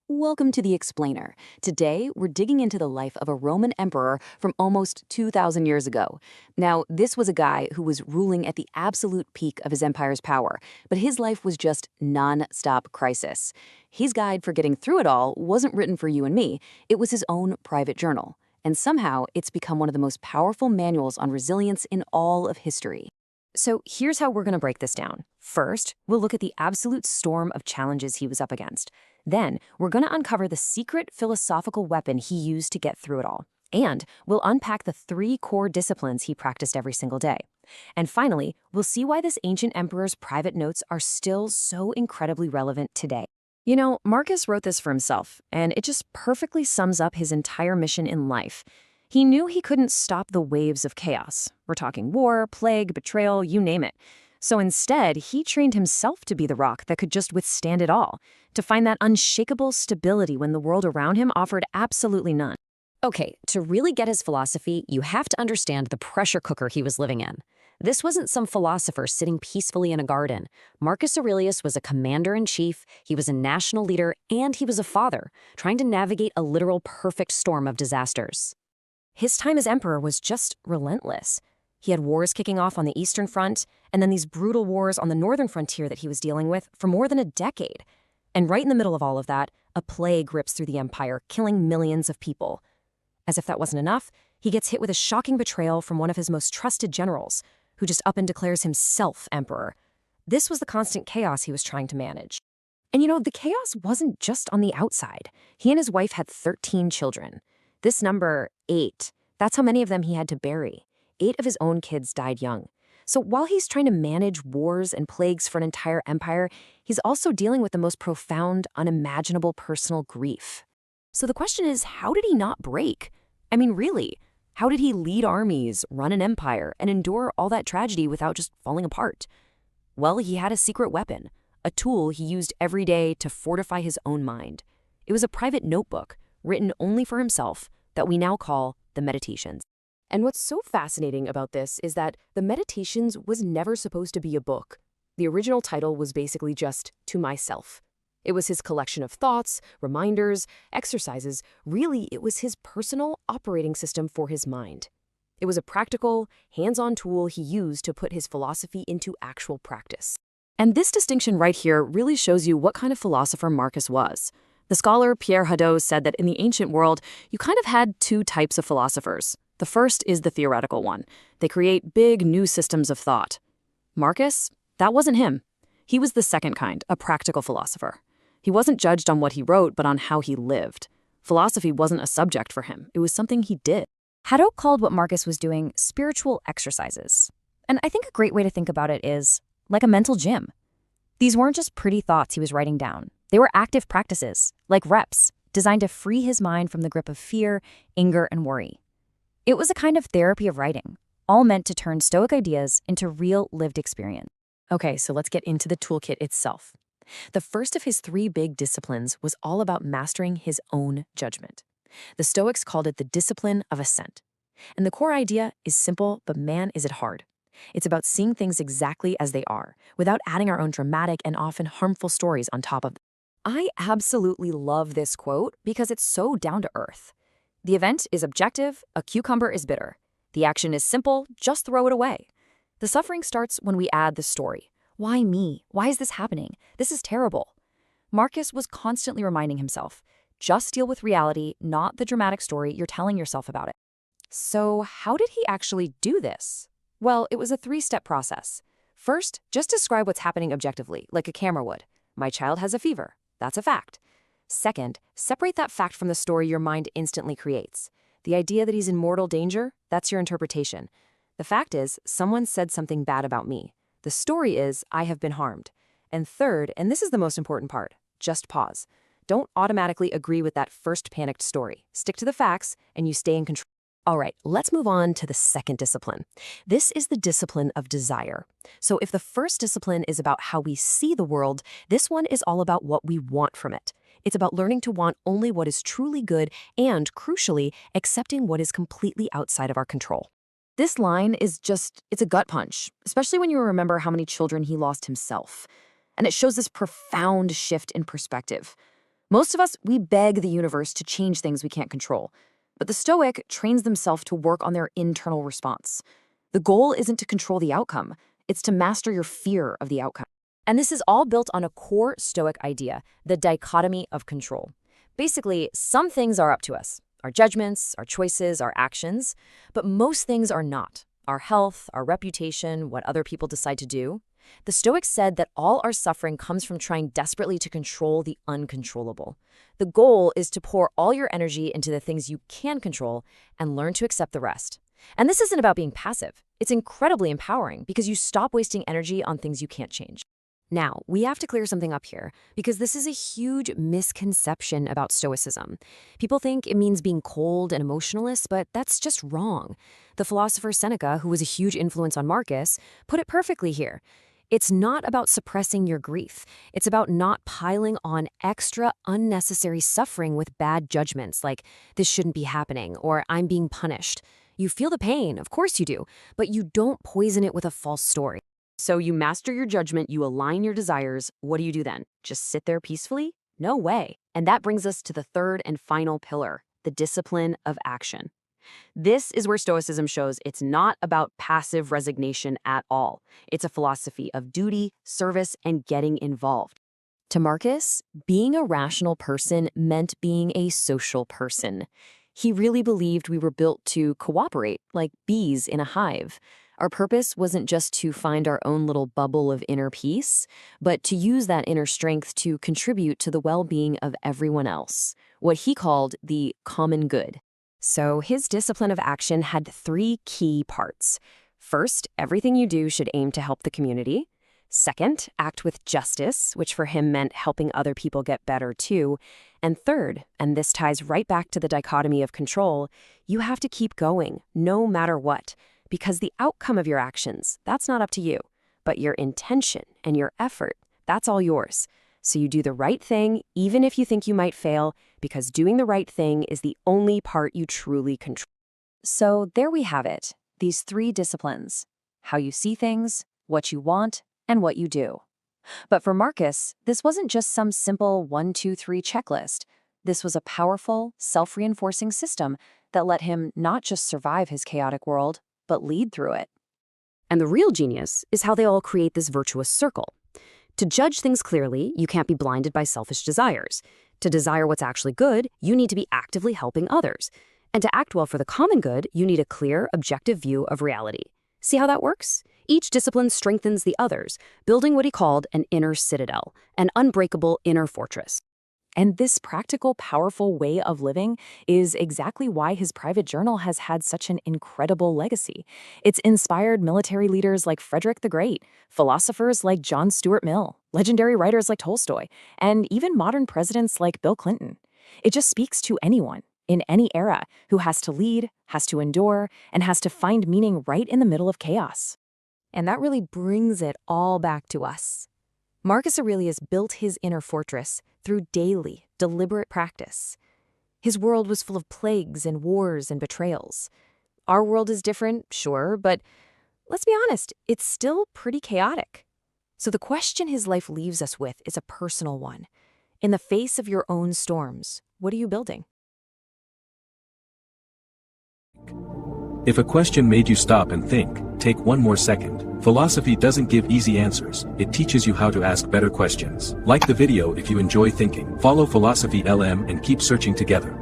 Welcome to The Explainer. Today, we're digging into the life of a Roman emperor from almost 2,000 years ago. Now, this was a guy who was ruling at the absolute peak of his empire's power, but his life was just non-stop crisis. His guide for getting through it all wasn't written for you and me. It was his own private journal. And somehow, it's become one of the most powerful manuals on resilience in all of history. So here's how we're going to break this down. First, we'll look at the absolute storm of challenges he was up against. Then, we're going to uncover the secret philosophical weapon he used to get through it all. And we'll unpack the 3 core disciplines he practiced every single day. And finally, we'll see why this ancient emperor's private notes are still so incredibly relevant today. You know, Marcus wrote this for himself, and it just perfectly sums up his entire mission in life. He knew he couldn't stop the waves of chaos. We're talking war, plague, betrayal, you name it. So instead, he trained himself to be the rock that could just withstand it all, to find that unshakable stability when the world around him offered absolutely none. Okay, to really get his philosophy, you have to understand the pressure cooker he was living in. This wasn't some philosopher sitting peacefully in a garden. Marcus Aurelius was a commander-in-chief, he was a national leader, and he was a father, trying to navigate a literal perfect storm of disasters. His time as emperor was just relentless. He had wars kicking off on the Eastern Front, and then these brutal wars on the northern frontier that he was dealing with for more than a decade. And right in the middle of all of that, a plague rips through the empire, killing millions of people. As if that wasn't enough, he gets hit with a shocking betrayal from one of his most trusted generals, who just up and declares himself emperor. This was the constant chaos he was trying to manage. And you know, the chaos wasn't just on the outside. He and his wife had 13 children. This number, 8, that's how many of them he had to bury. 8 of his own kids died young. So while he's trying to manage wars and plagues for an entire empire, he's also dealing with the most profound, unimaginable personal grief. So the question is, how did he not break? I mean, really, how did he lead armies, run an empire, and endure all that tragedy without just falling apart? Well, he had a secret weapon, a tool he used every day to fortify his own mind. It was a private notebook, written only for himself, that we now call the Meditations. And what's so fascinating about this is that the Meditations was never supposed to be a book. The original title was basically just To Myself. It was his collection of thoughts, reminders, exercises. Really, it was his personal operating system for his mind. It was a practical, hands-on tool he used to put his philosophy into actual practice. And this distinction right here really shows you what kind of philosopher Marcus was. The scholar Pierre Hadot said that in the ancient world, you kind of had 2 types of philosophers. The first is the theoretical one. They create big new systems of thought. Marcus, that wasn't him. He was the second kind, a practical philosopher. He wasn't judged on what he wrote, but on how he lived. Philosophy wasn't a subject for him. It was something he did. Hadot called what Marcus was doing spiritual exercises. And I think a great way to think about it is like a mental gym. These weren't just pretty thoughts he was writing down. They were active practices, like reps, designed to free his mind from the grip of fear, anger, and worry. It was a kind of therapy of writing, all meant to turn Stoic ideas into real lived experience. Okay, so let's get into the toolkit itself. The first of his 3 big disciplines was all about mastering his own judgment. The Stoics called it the discipline of assent. And the core idea is simple, but man, is it hard. It's about seeing things exactly as they are, without adding our own dramatic and often harmful stories on top of them. I absolutely love this quote because it's so down to earth. The event is objective, a cucumber is bitter. The action is simple, just throw it away. The suffering starts when we add the story. Why me? Why is this happening? This is terrible. Marcus was constantly reminding himself, just deal with reality, not the dramatic story you're telling yourself about it. So how did he actually do this? Well, it was a 3-step process. First, just describe what's happening objectively, like a camera would. My child has a fever. That's a fact. Second, separate that fact from the story your mind instantly creates. The idea that he's in mortal danger, that's your interpretation. The fact is, someone said something bad about me. The story is, I have been harmed. And third, and this is the most important part, just pause. Don't automatically agree with that first panicked story. Stick to the facts, and you stay in control. All right, let's move on to the second discipline. This is the discipline of desire. So if the first discipline is about how we see the world, this one is all about what we want from it. It's about learning to want only what is truly good and, crucially, accepting what is completely outside of our control. This line is it's a gut punch, especially when you remember how many children he lost himself. And it shows this profound shift in perspective. Most of us, we beg the universe to change things we can't control. But the Stoic trains themselves to work on their internal response. The goal isn't to control the outcome, it's to master your fear of the outcome. And this is all built on a core Stoic idea, the dichotomy of control. Basically, some things are up to us, our judgments, our choices, our actions, but most things are not. Our health, our reputation, what other people decide to do. The Stoics said that all our suffering comes from trying desperately to control the uncontrollable. The goal is to pour all your energy into the things you can control and learn to accept the rest. And this isn't about being passive. It's incredibly empowering because you stop wasting energy on things you can't change. Now, we have to clear something up here because this is a huge misconception about Stoicism. People think it means being cold and emotionless, but that's just wrong. The philosopher Seneca, who was a huge influence on Marcus, put it perfectly here. It's not about suppressing your grief. It's about not piling on extra unnecessary suffering with bad judgments like, this shouldn't be happening, or I'm being punished. You feel the pain, of course you do, but you don't poison it with a false story. So you master your judgment, you align your desires. What do you do then? Just sit there peacefully? No way. And that brings us to the third and final pillar, the discipline of action. This is where Stoicism shows it's not about passive resignation at all. It's a philosophy of duty, service, and getting involved. To Marcus, being a rational person meant being a social person. He really believed we were built to cooperate, like bees in a hive. Our purpose wasn't just to find our own little bubble of inner peace, but to use that inner strength to contribute to the well-being of everyone else, what he called the common good. So his discipline of action had 3 key parts. First, everything you do should aim to help the community. Second, act with justice, which for him meant helping other people get better too. And third, and this ties right back to the dichotomy of control, you have to keep going, no matter what. Because the outcome of your actions, that's not up to you. But your intention and your effort, that's all yours. So you do the right thing, even if you think you might fail, because doing the right thing is the only part you truly control. So there we have it, these 3 disciplines: how you see things, what you want, and what you do. But for Marcus, this wasn't just some simple 1, 2, 3 checklist. This was a powerful, self-reinforcing system that let him not just survive his chaotic world, but lead through it. And the real genius is how they all create this virtuous circle. To judge things clearly, you can't be blinded by selfish desires. To desire what's actually good, you need to be actively helping others. And to act well for the common good, you need a clear, objective view of reality. See how that works? Each discipline strengthens the others, building what he called an inner citadel, an unbreakable inner fortress. And this practical, powerful way of living is exactly why his private journal has had such an incredible legacy. It's inspired military leaders like Frederick the Great, philosophers like John Stuart Mill, legendary writers like Tolstoy, and even modern presidents like Bill Clinton. It just speaks to anyone, in any era, who has to lead, has to endure, and has to find meaning right in the middle of chaos. And that really brings it all back to us. Marcus Aurelius built his inner fortress through daily, deliberate practice. His world was full of plagues and wars and betrayals. Our world is different, sure, but let's be honest, it's still pretty chaotic. So the question his life leaves us with is a personal one. In the face of your own storms, what are you building? If a question made you stop and think, take one more second. Philosophy doesn't give easy answers, it teaches you how to ask better questions. Like the video if you enjoy thinking. Follow Philosophy LM and keep searching together.